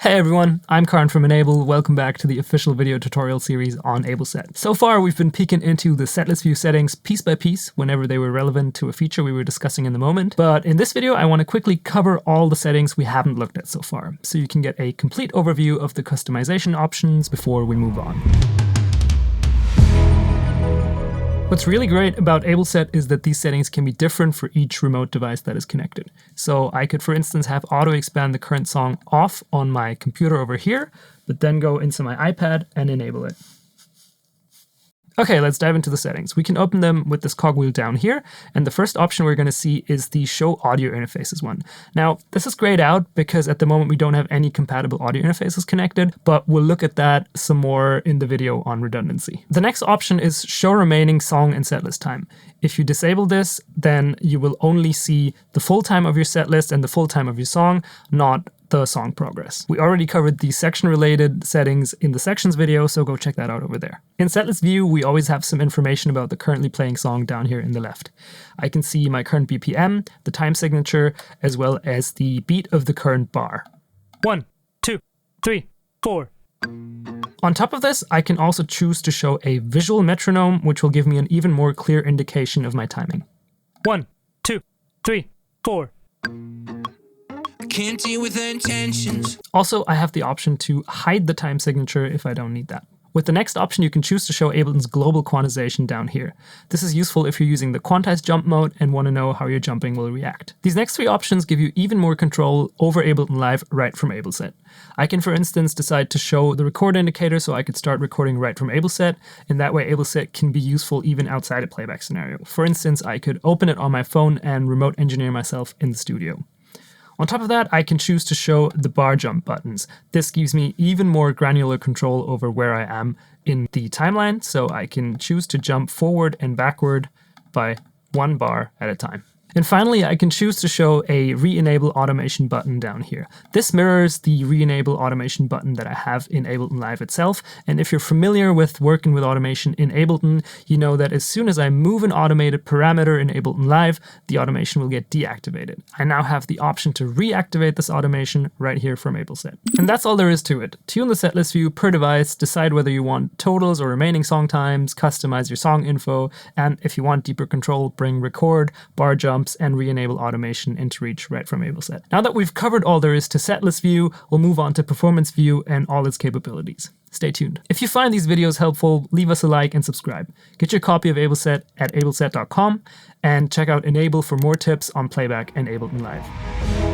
Hey everyone, I'm Karan from Reenable. Welcome back to the official video tutorial series on AbleSet. So far, we've been peeking into the setlist view settings piece by piece whenever they were relevant to a feature we were discussing in the moment. But in this video, I want to quickly cover all the settings we haven't looked at so far, so you can get a complete overview of the customization options before we move on. What's really great about AbleSet is that these settings can be different for each remote device that is connected. So I could, for instance, have auto-expand the current song off on my computer over here, but then go into my iPad and enable it. Okay, let's dive into the settings. We can open them with this cogwheel down here, and the first option we're going to see is the Show Audio Interfaces one. Now, this is grayed out because at the moment we don't have any compatible audio interfaces connected, but we'll look at that some more in the video on redundancy. The next option is Show Remaining Song and Setlist Time. If you disable this, then you will only see the full time of your setlist and the full time of your song, not the song progress. We already covered the section-related settings in the sections video, so go check that out over there. In Setlist view, we always have some information about the currently playing song down here in the left. I can see my current BPM, the time signature, as well as the beat of the current bar. 1, 2, 3, 4. On top of this, I can also choose to show a visual metronome, which will give me an even more clear indication of my timing. 1, 2, 3, 4. Can't deal with the intentions. Also, I have the option to hide the time signature if I don't need that. With the next option, you can choose to show Ableton's global quantization down here. This is useful if you're using the quantized jump mode and want to know how your jumping will react. These next three options give you even more control over Ableton Live right from AbleSet. I can, for instance, decide to show the record indicator so I could start recording right from AbleSet, and that way AbleSet can be useful even outside a playback scenario. For instance, I could open it on my phone and remote engineer myself in the studio. On top of that, I can choose to show the bar jump buttons. This gives me even more granular control over where I am in the timeline, so I can choose to jump forward and backward by one bar at a time. And finally, I can choose to show a Reenable automation button down here. This mirrors the Reenable automation button that I have in Ableton Live itself. And if you're familiar with working with automation in Ableton, you know that as soon as I move an automated parameter in Ableton Live, the automation will get deactivated. I now have the option to reactivate this automation right here from AbleSet. And that's all there is to it. Tune the setlist view per device, decide whether you want totals or remaining song times, customize your song info, and if you want deeper control, bring record, bar jump, and Reenable automation into reach right from AbleSet. Now that we've covered all there is to setlist view, we'll move on to performance view and all its capabilities. Stay tuned. If you find these videos helpful, leave us a like and subscribe. Get your copy of AbleSet at ableset.com and check out Reenable for more tips on playback and Ableton Live.